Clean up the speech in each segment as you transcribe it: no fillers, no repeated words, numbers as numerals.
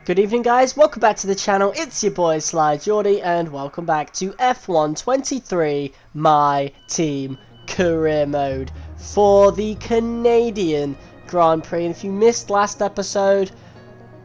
Good evening, guys. Welcome back to the channel. It's your boy Sly Geordie, and welcome back to F1 23 My Team Career Mode for the Canadian Grand Prix. And if you missed last episode,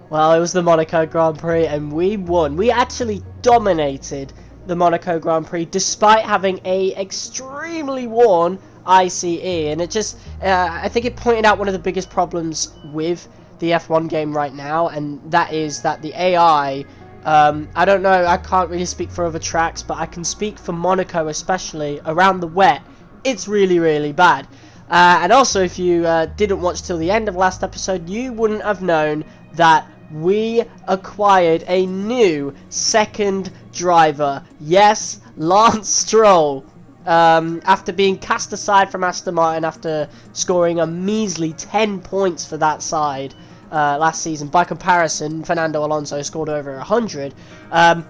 well, it was the Monaco Grand Prix, and we won. We actually dominated the Monaco Grand Prix, despite having a extremely worn ICE. And it just, I think it pointed out one of the biggest problems with the F1 game right now, and that is that the AI, I don't know, I can't really speak for other tracks, but I can speak for Monaco especially, around the wet, it's really bad. And also, if you didn't watch till the end of last episode, you wouldn't have known that we acquired a new second driver. Yes, Lance Stroll. After being cast aside from Aston Martin after scoring a measly 10 points for that side last season. By comparison, Fernando Alonso scored over 100.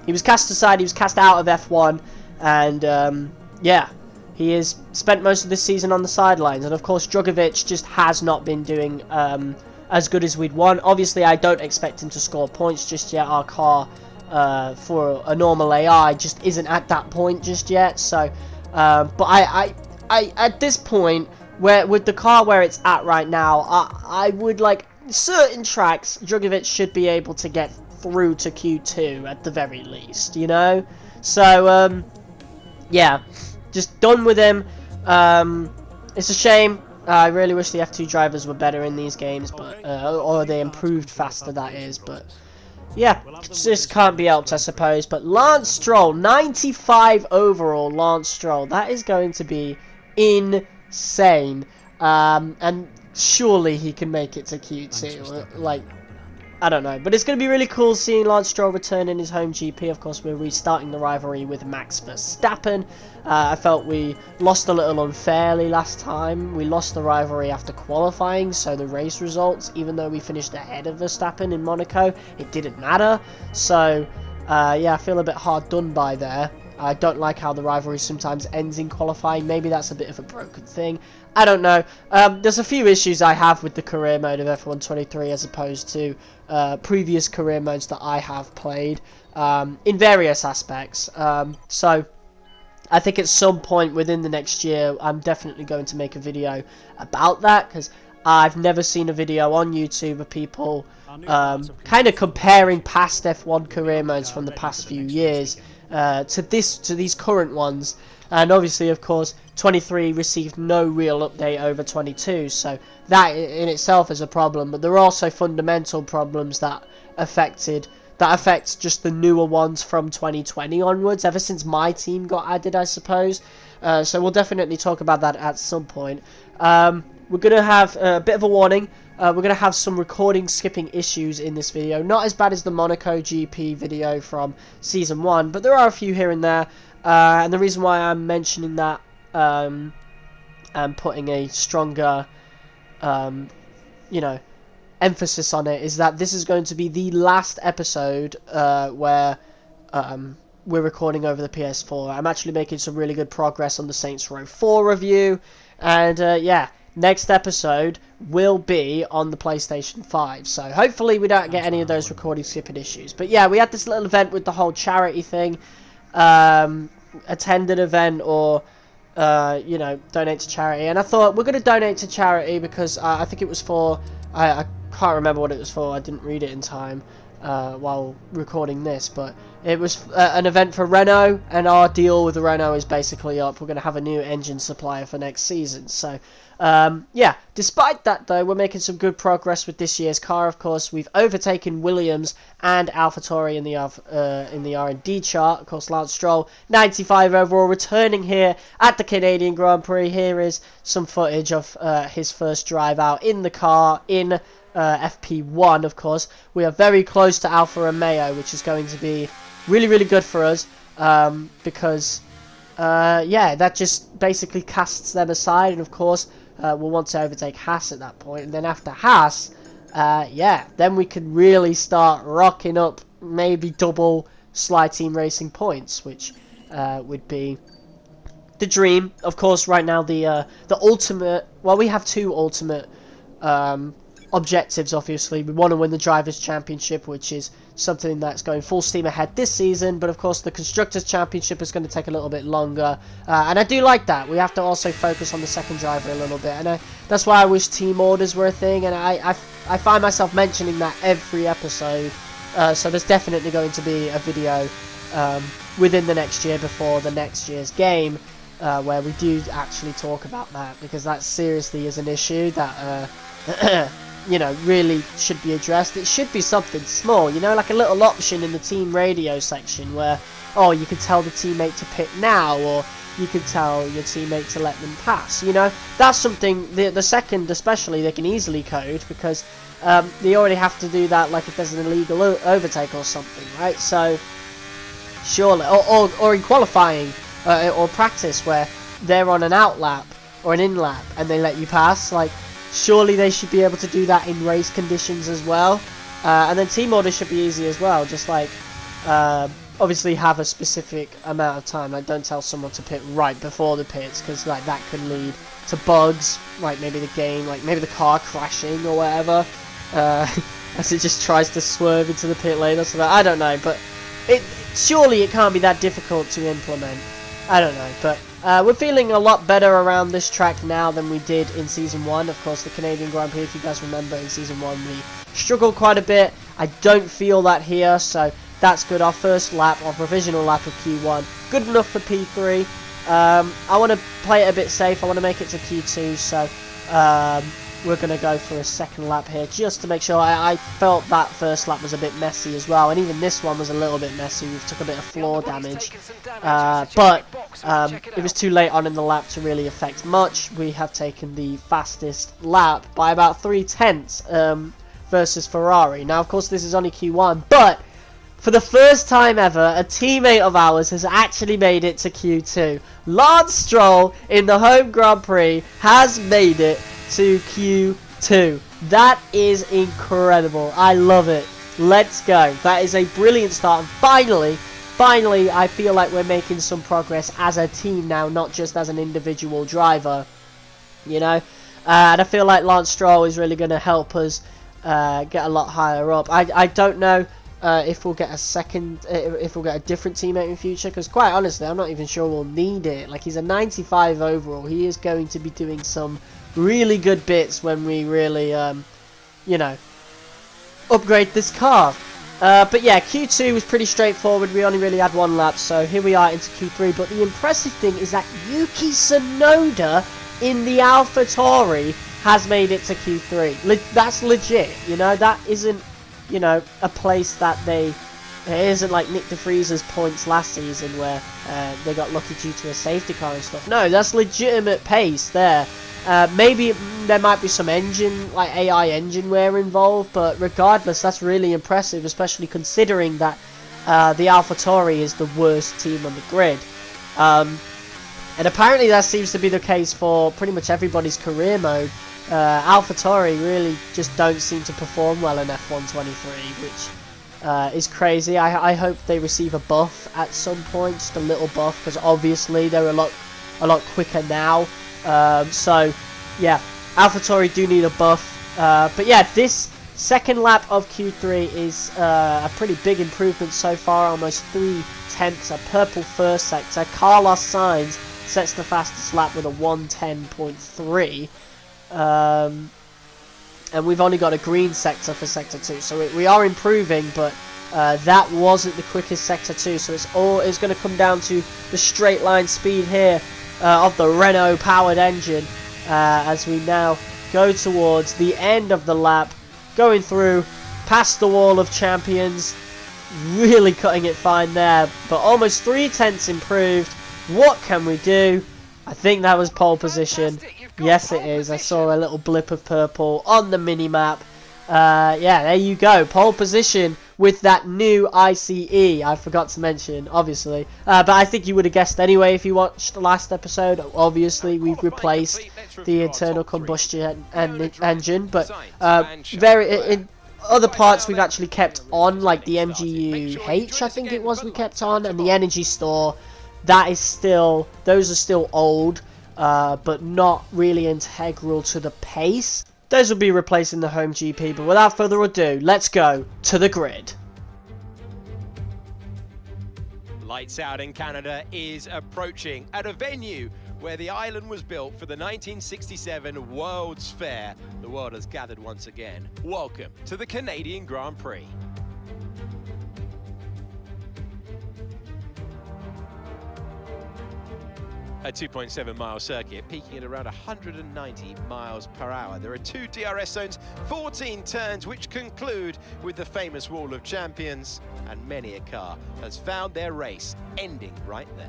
He was cast aside, he was cast out of F1, and yeah, he has spent most of this season on the sidelines. And of course, Drugovich just has not been doing as good as we'd want. Obviously, I don't expect him to score points just yet. Our car, for a normal AI, just isn't at that point just yet. So, but I at this point, where with the car where it's at right now, I would like certain tracks. Drugovich should be able to get through to Q2 at the very least, you know. So yeah, just done with him. It's a shame. I really wish the F2 drivers were better in these games, but or they improved faster, that is. But yeah, just can't be helped, I suppose. But Lance Stroll, 95 overall, Lance Stroll. That is going to be insane. And surely he can make it to Q2. Like, I don't know. But it's going to be really cool seeing Lance Stroll return in his home GP. Of course, we're restarting the rivalry with Max Verstappen. I felt we lost a little unfairly last time. We lost the rivalry after qualifying, so the race results, even though we finished ahead of Verstappen in Monaco, it didn't matter. So, yeah, I feel a bit hard done by there. I don't like how the rivalry sometimes ends in qualifying. Maybe that's a bit of a broken thing. I don't know. There's a few issues I have with the career mode of F1 23 as opposed to previous career modes that I have played in various aspects. So I think at some point within the next year, I'm definitely going to make a video about that, because I've never seen a video on YouTube of people kind of comparing past F1 career modes from the past few years to these current ones. And obviously, of course, 23 received no real update over 22, so that in itself is a problem. But there are also fundamental problems that affects just the newer ones from 2020 onwards, ever since MyTeam got added, I suppose. So we'll definitely talk about that at some point. We're going to have a bit of a warning. We're going to have some recording skipping issues in this video. Not as bad as the Monaco GP video from Season 1, but there are a few here and there. And the reason why I'm mentioning that and putting a stronger, you know, emphasis on it is that this is going to be the last episode where we're recording over the PS4. I'm actually making some really good progress on the Saints Row 4 review, and yeah, next episode will be on the PlayStation 5, so hopefully we don't get any of those recording skipping issues. But yeah, we had this little event with the whole charity thing, attend an event or you know, donate to charity, and I thought we're going to donate to charity because I think it was for, I can't remember what it was for, I didn't read it in time while recording this, but it was an event for Renault, and our deal with Renault is basically up. We're going to have a new engine supplier for next season. So yeah, despite that though, we're making some good progress with this year's car. Of course, we've overtaken Williams and AlphaTauri in the R&D chart. Of course, Lance Stroll, 95 overall, returning here at the Canadian Grand Prix. Here is some footage of his first drive out in the car in FP1. Of course, we are very close to Alfa Romeo, which is going to be really good for us, because yeah, that just basically casts them aside, and of course we'll want to overtake Haas at that point, and then after Haas, yeah, then we can really start rocking up maybe double Sly Team Racing points, which would be the dream. Of course, right now the ultimate, well, we have two ultimate objectives, obviously. We want to win the Drivers' Championship, which is something that's going full steam ahead this season. But, of course, the Constructors' Championship is going to take a little bit longer. And I do like that. We have to also focus on the second driver a little bit. And that's why I wish team orders were a thing. And I find myself mentioning that every episode. So there's definitely going to be a video within the next year before the next year's game where we do actually talk about that. Because that seriously is an issue that... you know, really should be addressed. It should be something small, you know, like a little option in the team radio section where, oh, you can tell the teammate to pit now, or you can tell your teammate to let them pass, you know. That's something, the second especially, they can easily code, because they already have to do that, like if there's an illegal overtake or something, right? So, surely, or in qualifying, or practice, where they're on an out lap, or an in lap, and they let you pass, like, surely they should be able to do that in race conditions as well. And then team orders should be easy as well. Just like, obviously have a specific amount of time. Like, don't tell someone to pit right before the pits, because like that could lead to bugs. Like maybe the game, like maybe the car crashing or whatever, as it just tries to swerve into the pit lane or something. I don't know, but surely it can't be that difficult to implement. I don't know, but we're feeling a lot better around this track now than we did in Season 1. Of course, the Canadian Grand Prix, if you guys remember, in Season 1 we struggled quite a bit. I don't feel that here, so that's good. Our first lap, our provisional lap of Q1, good enough for P3. I want to play it a bit safe. I want to make it to Q2, so we're going to go for a second lap here just to make sure. I felt that first lap was a bit messy as well, and even this one was a little bit messy. We took a bit of floor damage, but it was too late on in the lap to really affect much. We have taken the fastest lap by about 0.3 versus Ferrari. Now, of course, this is only Q1, but for the first time ever, a teammate of ours has actually made it to Q2. Lance Stroll in the home Grand Prix has made it to Q2. That is incredible. I love it. Let's go. That is a brilliant start. And finally, I feel like we're making some progress as a team now, not just as an individual driver. You know? And I feel like Lance Stroll is really going to help us get a lot higher up. I don't know if we'll get if we'll get a different teammate in future, because quite honestly, I'm not even sure we'll need it. Like, he's a 95 overall. He is going to be doing some really good bits when we really, you know, upgrade this car. But yeah, Q2 was pretty straightforward. We only really had one lap, so here we are into Q3. But the impressive thing is that Yuki Tsunoda in the AlphaTauri has made it to Q3. That's legit, you know. That isn't, you know, a place that it isn't like Nick DeFries's points last season where they got lucky due to a safety car and stuff. No, that's legitimate pace there. Maybe there might be some engine, like AI engine wear involved, but regardless, that's really impressive, especially considering that the AlphaTauri is the worst team on the grid. And apparently that seems to be the case for pretty much everybody's career mode. AlphaTauri really just don't seem to perform well in F1 23, which is crazy. I hope they receive a buff at some point, just a little buff, because obviously they're a lot quicker now. So yeah, AlphaTauri do need a buff. But yeah, this second lap of Q3 is a pretty big improvement so far, almost 0.3, a purple first sector. Carlos Sainz sets the fastest lap with a 1:10.3. And we've only got a green sector for sector 2, so we are improving, but that wasn't the quickest sector 2, so it's going to come down to the straight line speed here of the Renault powered engine as we now go towards the end of the lap, going through past the wall of champions, really cutting it fine there, but almost 0.3 improved. What can we do? I think that was pole position. Yes, it is. I saw a little blip of purple on the mini-map. Yeah, there you go. Pole position with that new ICE. I forgot to mention, obviously. But I think you would have guessed anyway if you watched the last episode. Obviously, we've replaced the internal combustion engine. But in other parts, we've actually kept on, like the MGU-H, I think it was, we kept on. And the energy store, those are still old. But not really integral to the pace. Those will be replacing the home GP, but without further ado, let's go to the grid. Lights Out in Canada is approaching at a venue where the island was built for the 1967 World's Fair. The world has gathered once again. Welcome to the Canadian Grand Prix. A 2.7 mile circuit peaking at around 190 miles per hour. There are 2 DRS zones, 14 turns, which conclude with the famous Wall of Champions, and many a car has found their race ending right there.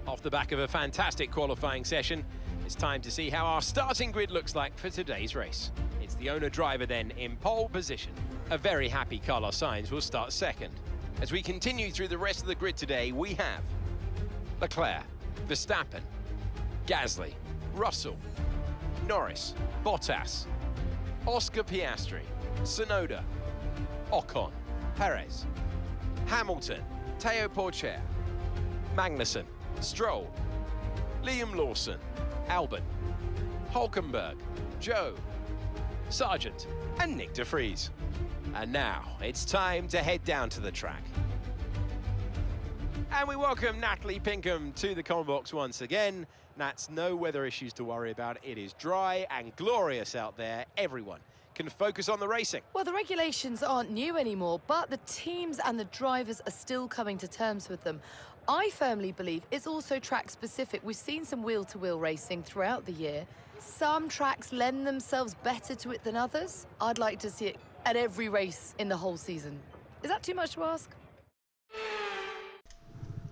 Off the back of a fantastic qualifying session, it's time to see how our starting grid looks like for today's race. It's the owner-driver then in pole position. A very happy Carlos Sainz will start second. As we continue through the rest of the grid today, we have Leclerc, Verstappen, Gasly, Russell, Norris, Bottas, Oscar Piastri, Tsunoda, Ocon, Perez, Hamilton, Teo Porcher, Magnussen, Stroll, Liam Lawson, Albon, Hulkenberg, Joe, Sargent, and Nick de Vries. And now it's time to head down to the track. And we welcome Natalie Pinkham to the comment box once again. Nats, no weather issues to worry about. It is dry and glorious out there. Everyone can focus on the racing. Well, the regulations aren't new anymore, but the teams and the drivers are still coming to terms with them. I firmly believe it's also track specific. We've seen some wheel-to-wheel racing throughout the year. Some tracks lend themselves better to it than others. I'd like to see it at every race in the whole season. Is that too much to ask?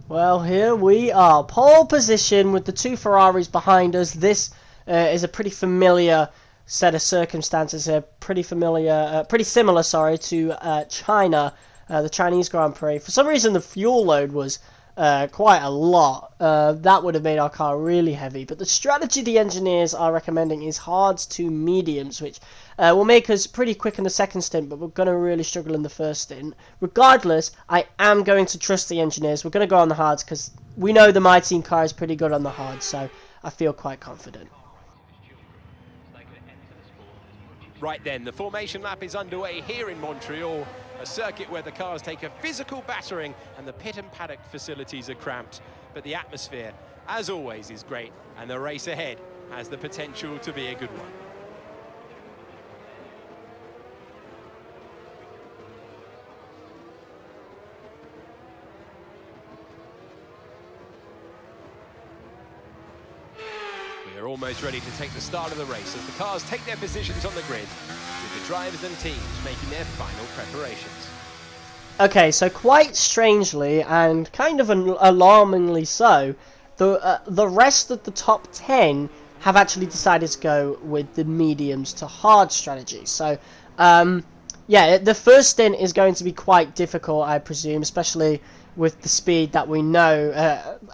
Well, here we are. Pole position with the 2 Ferraris behind us. This is a pretty familiar set of circumstances here. Pretty similar, to China, the Chinese Grand Prix. For some reason, the fuel load was quite a lot. That would have made our car really heavy. But the strategy the engineers are recommending is hards to mediums, which will make us pretty quick in the second stint, but we're going to really struggle in the first stint. Regardless, I am going to trust the engineers. We're going to go on the hards because we know the MyTeam car is pretty good on the hards, so I feel quite confident. Right then, the formation lap is underway here in Montreal, a circuit where the cars take a physical battering and the pit and paddock facilities are cramped. But the atmosphere, as always, is great, and the race ahead has the potential to be a good one. We're almost ready to take the start of the race as the cars take their positions on the grid, with the drivers and teams making their final preparations. Okay, so quite strangely and kind of alarmingly so, the rest of the top 10 have actually decided to go with the mediums to hard strategy. So, yeah, the first stint is going to be quite difficult, I presume, especially with the speed that we know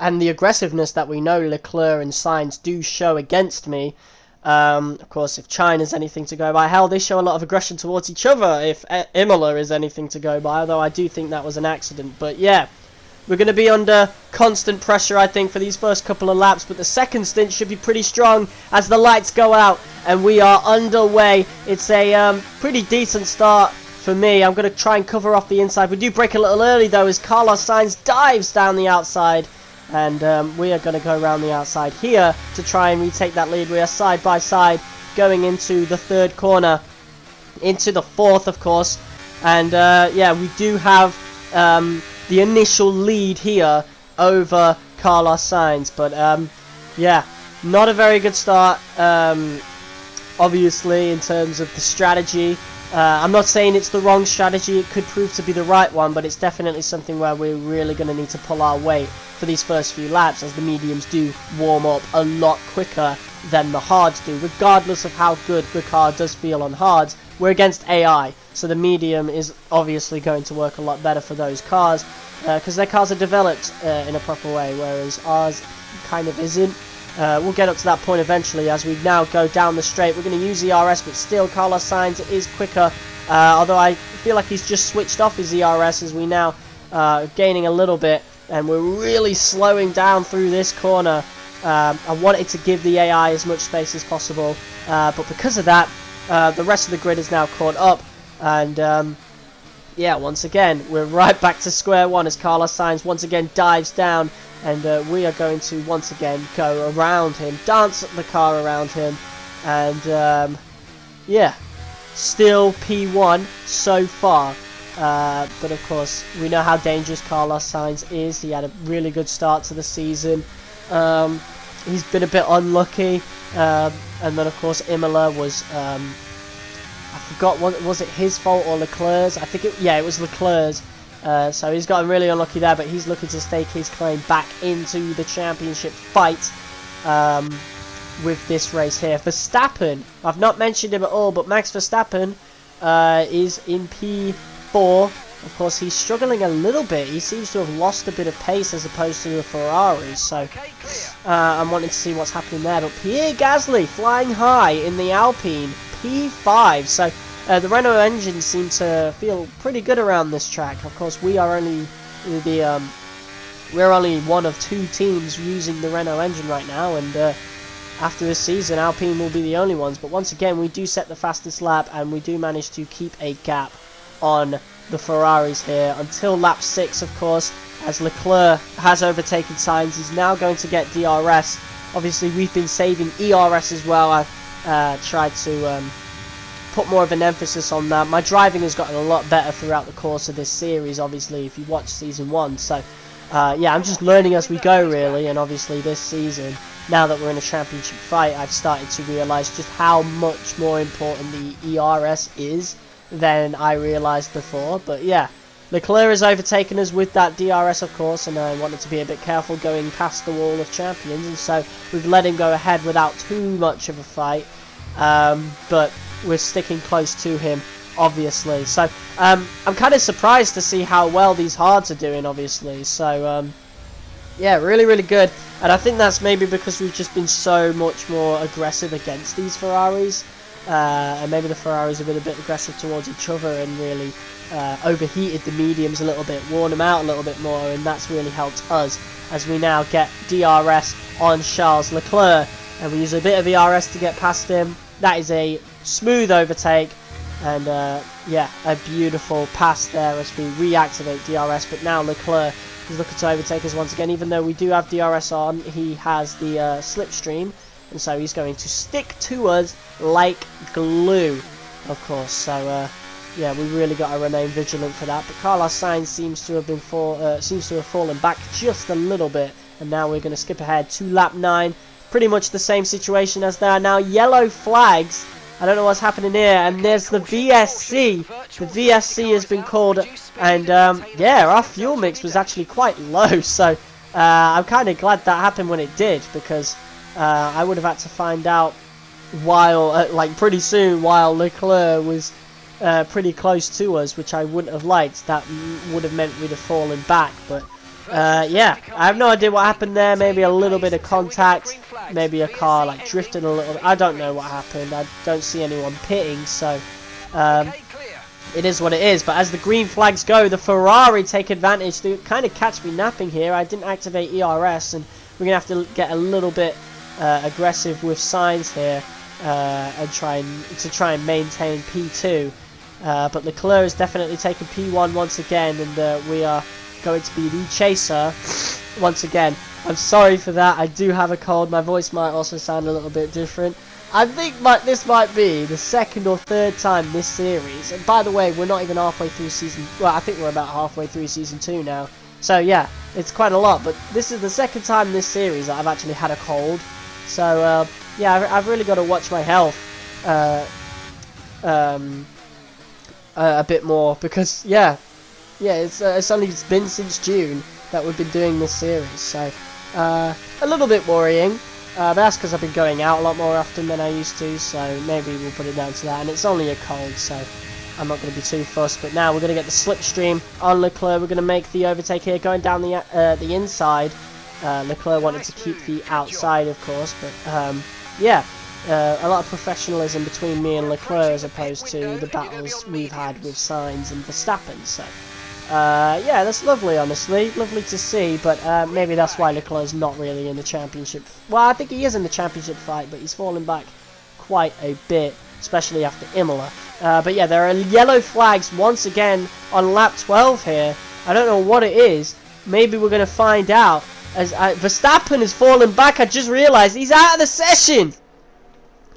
and the aggressiveness that we know Leclerc and Sainz do show against me. Of course, if China's anything to go by, hell, they show a lot of aggression towards each other if Imola is anything to go by, although I do think that was an accident. But yeah, we're going to be under constant pressure, I think, for these first couple of laps, but the second stint should be pretty strong as the lights go out and we are underway. It's a pretty decent start for me. I'm going to try and cover off the inside. We do break a little early, though, as Carlos Sainz dives down the outside. And we are going to go around the outside here to try and retake that lead. We are side by side going into the third corner, into the fourth, of course. And yeah, we do have the initial lead here over Carlos Sainz. But yeah, not a very good start, obviously, in terms of the strategy. I'm not saying it's the wrong strategy. It could prove to be the right one, but it's definitely something where we're really going to need to pull our weight for these first few laps, as the mediums do warm up a lot quicker than the hards do. Regardless of how good the car does feel on hards, we're against AI, so the medium is obviously going to work a lot better for those cars, because their cars are developed in a proper way, whereas ours kind of isn't. We'll get up to that point eventually as we now go down the straight. We're going to use ERS, but still Carlos Sainz is quicker, although I feel like he's just switched off his ERS as we now gaining a little bit, and we're really slowing down through this corner I wanted to give the AI as much space as possible, but because of that, the rest of the grid is now caught up, and yeah, once again, we're right back to square one as Carlos Sainz once again dives down, and we are going to once again go around him, dance the car around him, and yeah, still P1 so far. But of course, we know how dangerous Carlos Sainz is. He had a really good start to the season. He's been a bit unlucky, and then of course Imola was, I forgot, was it his fault or Leclerc's? I think it was Leclerc's. So he's gotten really unlucky there, but he's looking to stake his claim back into the championship fight with this race here. Verstappen, I've not mentioned him at all, but Max Verstappen is in P4. Of course, he's struggling a little bit. He seems to have lost a bit of pace as opposed to the Ferraris. So I'm wanting to see what's happening there. But Pierre Gasly flying high in the Alpine, P5. So the Renault engine seemed to feel pretty good around this track. Of course, we are only we're only one of 2 teams using the Renault engine right now, and after this season, Alpine will be the only ones. But once again, we do set the fastest lap, and we do manage to keep a gap on the Ferraris here until lap 6, of course, as Leclerc has overtaken Sainz. He's now going to get DRS. Obviously, we've been saving ERS as well. I've tried to put more of an emphasis on that. My driving has gotten a lot better throughout the course of this series, obviously, if you watch season 1. So yeah, I'm just learning as we go, really. And obviously this season, now that we're in a championship fight, I've started to realise just how much more important the ERS is than I realised before. But yeah, Leclerc has overtaken us with that DRS, of course, and I wanted to be a bit careful going past the wall of champions, and so we've let him go ahead without too much of a fight, but we're sticking close to him, obviously. So I'm kind of surprised to see how well these hards are doing, obviously. So yeah, really, really good. And I think that's maybe because we've just been so much more aggressive against these Ferraris. And maybe the Ferraris have been a bit aggressive towards each other and really overheated the mediums a little bit, worn them out a little bit more, and that's really helped us as we now get DRS on Charles Leclerc. And we use a bit of ERS to get past him. That is a smooth overtake, and yeah, a beautiful pass there as we reactivate DRS. But now Leclerc is looking to overtake us once again. Even though we do have DRS on, he has the slipstream, and so he's going to stick to us like glue, of course. So yeah, we really got to remain vigilant for that. But Carlos Sainz seems to have fallen back just a little bit, and now we're going to skip ahead to lap 9. Pretty much the same situation as there are now yellow flags. I don't know what's happening here, and there's the VSC. The VSC has been called, and yeah, our fuel mix was actually quite low, so I'm kind of glad that happened when it did, because I would have had to find out while, like pretty soon, while Leclerc was pretty close to us, which I wouldn't have liked. That would have meant we'd have fallen back, but yeah, I have no idea what happened there. Maybe a little bit of contact, maybe a car like drifted a little bit. I don't know what happened. I don't see anyone pitting, so it is what it is. But as the green flags go, the Ferrari take advantage. They kind of catch me napping here. I didn't activate ERS, and we're gonna have to get a little bit aggressive with Sainz here and try and maintain P2. But Leclerc is definitely taking P1 once again, and we are going to be the chaser once again. I'm sorry for that. I do have a cold. My voice might also sound a little bit different. I think this might be the 2nd or 3rd time this series. And by the way, we're not even halfway through season. Well, I think we're about halfway through season 2 now. So yeah, it's quite a lot. But this is the 2nd time this series that I've actually had a cold. So yeah, I've really got to watch my health a bit more, because yeah, it's only been since June that we've been doing this series, so a little bit worrying, but that's because I've been going out a lot more often than I used to, so maybe we'll put it down to that. And it's only a cold, so I'm not going to be too fussed. But now we're going to get the slipstream on Leclerc. We're going to make the overtake here, going down the inside. Leclerc wanted to keep the outside, of course, but yeah, a lot of professionalism between me and Leclerc as opposed to the battles we've had with Sainz and Verstappen. So yeah, that's lovely, honestly. Lovely to see, but maybe that's why Leclerc's not really in the championship. Well, I think he is in the championship fight, but he's fallen back quite a bit, especially after Imola. But yeah, there are yellow flags once again on lap 12 here. I don't know what it is. Maybe we're going to find out. As Verstappen has fallen back, I just realised he's out of the session.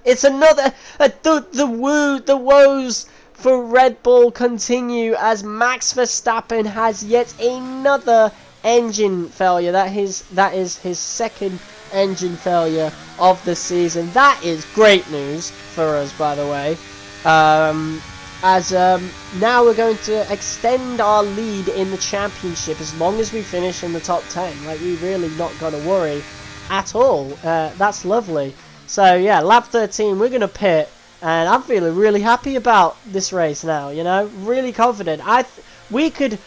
It's another... the woes for Red Bull continue as Max Verstappen has yet another engine failure. That is his second engine failure of the season. That is great news for us, by the way. Now we're going to extend our lead in the championship as long as we finish in the top 10. Like, we really not got to worry at all. That's lovely. So yeah, lap 13, we're going to pit, and I'm feeling really happy about this race now, you know, really confident. We could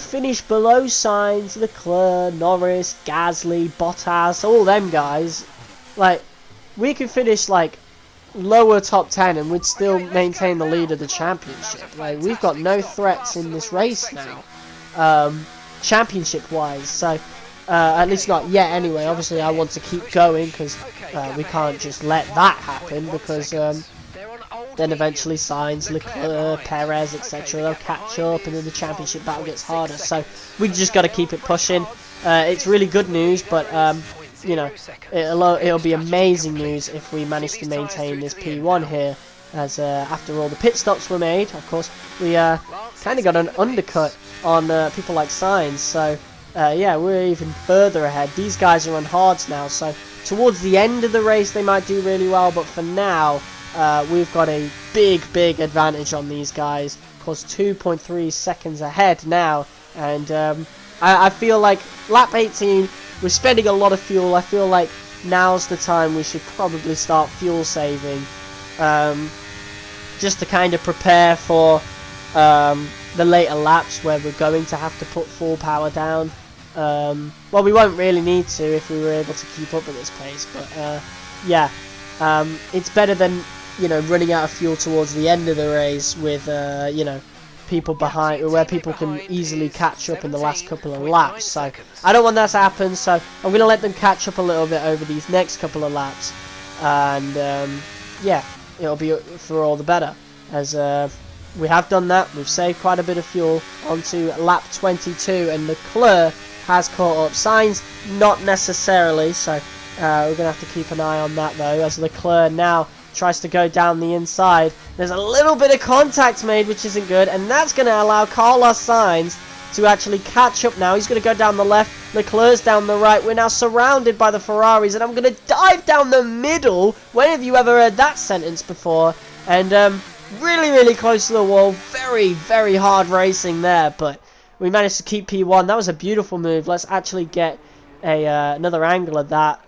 finish below Sainz, Leclerc, Norris, Gasly, Bottas, all them guys. Like, we could finish like lower top 10 and we'd still maintain the lead of the championship. Like, we've got no threats in this race now, championship wise. So at least not yet anyway. Obviously I want to keep going because we can't just let that happen, because then eventually Sainz, Leclerc, Perez, etc. they'll catch up, and then the championship battle gets harder. So we just got to keep it pushing. It's really good news, but you know, it'll be amazing news if we manage to maintain this P1 here, as after all the pit stops were made, of course, we kind of got an undercut on people like Sainz. So yeah, we're even further ahead. These guys are on hards now, so towards the end of the race they might do really well, but for now we've got a big advantage on these guys. Of course, 2.3 seconds ahead now, and I feel like lap 18, we're spending a lot of fuel. I feel like now's the time we should probably start fuel saving, just to kind of prepare for the later laps where we're going to have to put full power down. Well, we won't really need to if we were able to keep up at this pace, but yeah, it's better than, you know, running out of fuel towards the end of the race with you know, people behind, where people can easily catch up in the last couple of laps. So I don't want that to happen, so I'm going to let them catch up a little bit over these next couple of laps, and yeah, it'll be for all the better, as we have done that. We've saved quite a bit of fuel onto lap 22, and Leclerc has caught up. Sainz not necessarily, so we're going to have to keep an eye on that though, as Leclerc now tries to go down the inside. There's a little bit of contact made, which isn't good, and that's going to allow Carlos Sainz to actually catch up now. He's going to go down the left, Leclerc's down the right. We're now surrounded by the Ferraris, and I'm going to dive down the middle. When have you ever heard that sentence before? And really close to the wall. Very hard racing there, but we managed to keep P1. That was a beautiful move. Let's actually get another angle of that.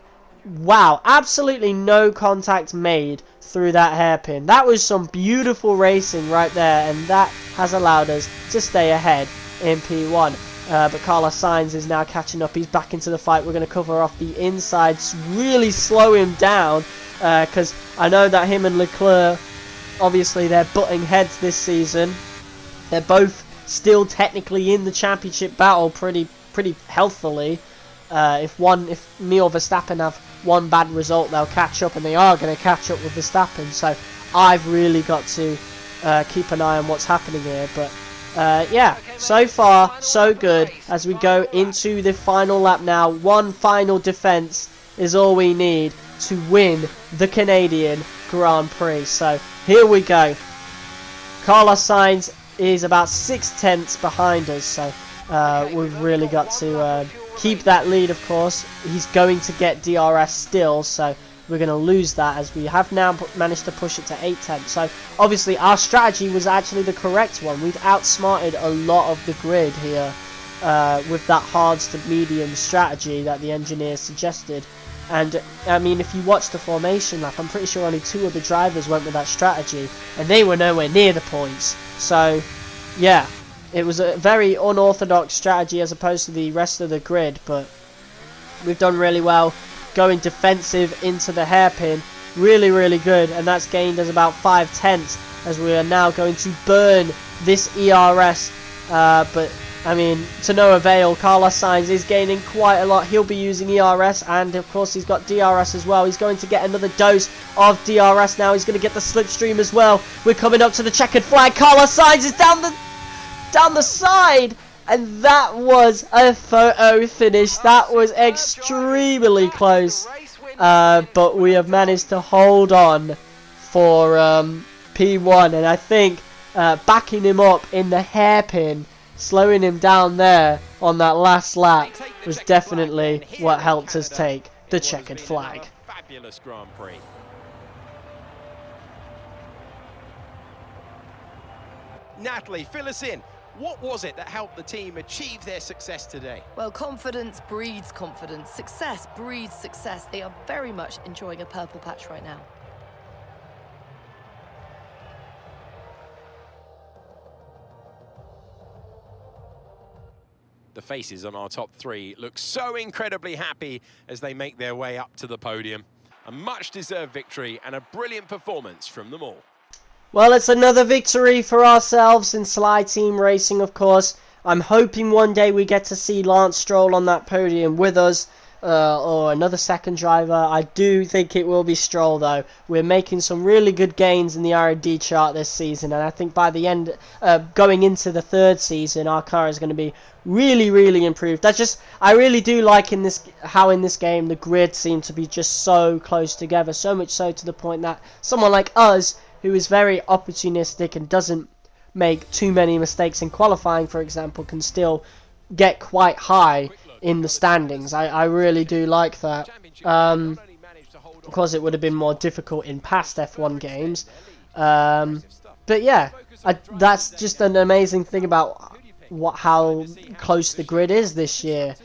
Wow, absolutely no contact made through that hairpin. That was some beautiful racing right there, and that has allowed us to stay ahead in P1. But Carlos Sainz is now catching up. He's back into the fight. We're going to cover off the inside, really slow him down, because I know that him and Leclerc, obviously they're butting heads this season. They're both still technically in the championship battle pretty healthily. If me or Verstappen have one bad result, they'll catch up, and they are going to catch up with Verstappen. So I've really got to keep an eye on what's happening here. But yeah, so far so good as we go into the final lap now. One final defense is all we need to win the Canadian Grand Prix. So here we go. Carlos Sainz is about 6/10 behind us, so we've really got to keep that lead. Of course, he's going to get DRS still, so we're going to lose that, as we have now managed to push it to 8/10. So obviously our strategy was actually the correct one. We've outsmarted a lot of the grid here with that hards to medium strategy that the engineers suggested. And I mean, if you watch the formation lap, I'm pretty sure only 2 of the drivers went with that strategy, and they were nowhere near the points. So yeah, it was a very unorthodox strategy as opposed to the rest of the grid, but we've done really well going defensive into the hairpin. Really good, and that's gained us about 5/10, as we are now going to burn this ERS but I mean, to no avail. Carlos Sainz is gaining quite a lot. He'll be using ERS, and of course he's got DRS as well. He's going to get another dose of DRS now. He's going to get the slipstream as well. We're coming up to the checkered flag. Carlos Sainz is down the side, and that was a photo finish. That was extremely close, but we have managed to hold on for P1, and I think backing him up in the hairpin, slowing him down there on that last lap, was definitely what helped us take the checkered flag. Fabulous Grand Prix. Natalie, fill us in. What was it that helped the team achieve their success today? Well, confidence breeds confidence. Success breeds success. They are very much enjoying a purple patch right now. The faces on our top three look so incredibly happy as they make their way up to the podium. A much-deserved victory and a brilliant performance from them all. Well, it's another victory for ourselves in Sly Team Racing, of course. I'm hoping one day we get to see Lance Stroll on that podium with us, or another second driver. I do think it will be Stroll, though. We're making some really good gains in the R&D chart this season, and I think by the end, going into the third season, our car is going to be really improved. I really do like how in this game the grid seemed to be just so close together, so much so to the point that someone like us, who is very opportunistic and doesn't make too many mistakes in qualifying, for example, can still get quite high in the standings. I really do like that. Of course, it would have been more difficult in past F1 games. But yeah, that's just an amazing thing about how close the grid is this year.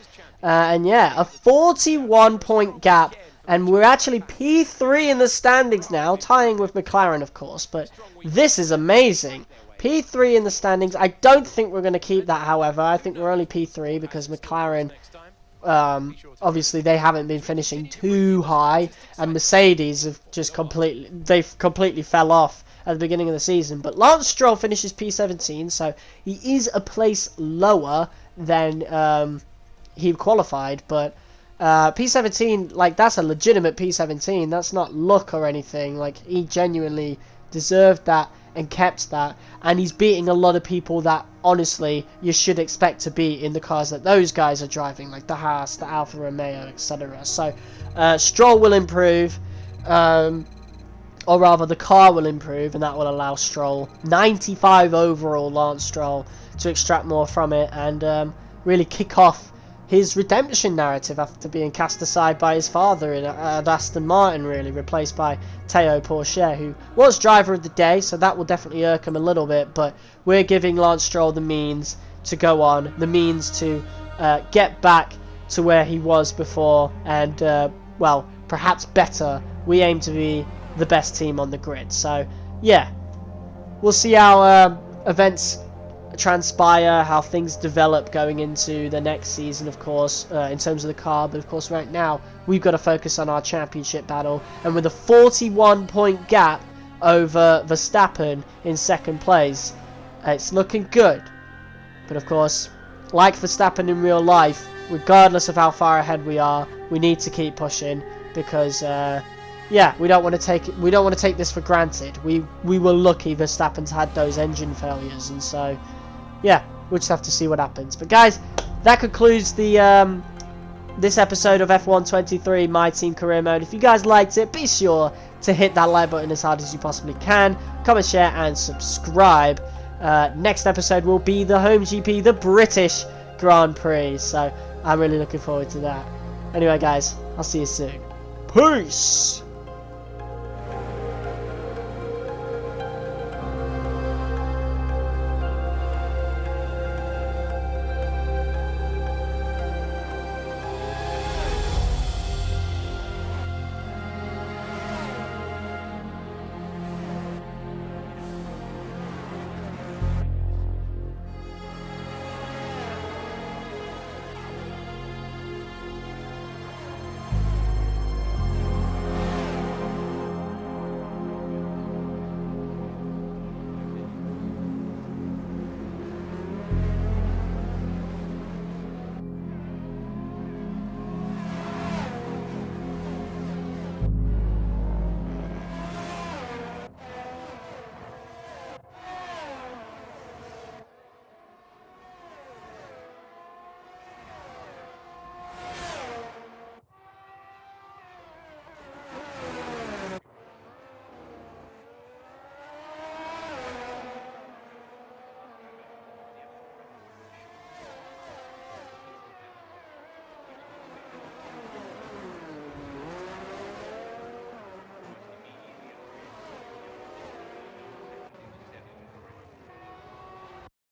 And yeah, a 41-point gap. And we're actually P3 in the standings now, tying with McLaren, of course. But this is amazing. P3 in the standings. I don't think we're going to keep that, however. I think we're only P3 because McLaren, obviously, they haven't been finishing too high. And Mercedes have just completely fell off at the beginning of the season. But Lance Stroll finishes P17, so he is a place lower than he qualified. But P17, like, that's a legitimate P17. That's not luck or anything. Like, he genuinely deserved that and kept that, and he's beating a lot of people that honestly you should expect to be in the cars that those guys are driving, like the Haas, the Alfa Romeo, etc. So Stroll will improve, or rather the car will improve, and that will allow Stroll, 95 overall Lance Stroll, to extract more from it and really kick off his redemption narrative after being cast aside by his father at Aston Martin, really, replaced by Théo Pourchaire, who was driver of the day, so that will definitely irk him a little bit, but we're giving Lance Stroll the means to go on, the means to get back to where he was before, and, well, perhaps better. We aim to be the best team on the grid, so, yeah, we'll see how events transpire, how things develop going into the next season, of course, in terms of the car. But of course, right now we've got to focus on our championship battle, and with a 41-point gap over Verstappen in second place, it's looking good. But of course, like Verstappen in real life, regardless of how far ahead we are, we need to keep pushing, because yeah, we don't want to take this for granted. We were lucky Verstappen's had those engine failures, and so yeah, we'll just have to see what happens. But guys, that concludes the this episode of F1 23 My Team Career Mode. If you guys liked it, be sure to hit that like button as hard as you possibly can. Comment, share, and subscribe. Next episode will be the home GP, the British Grand Prix. So I'm really looking forward to that. Anyway, guys, I'll see you soon. Peace!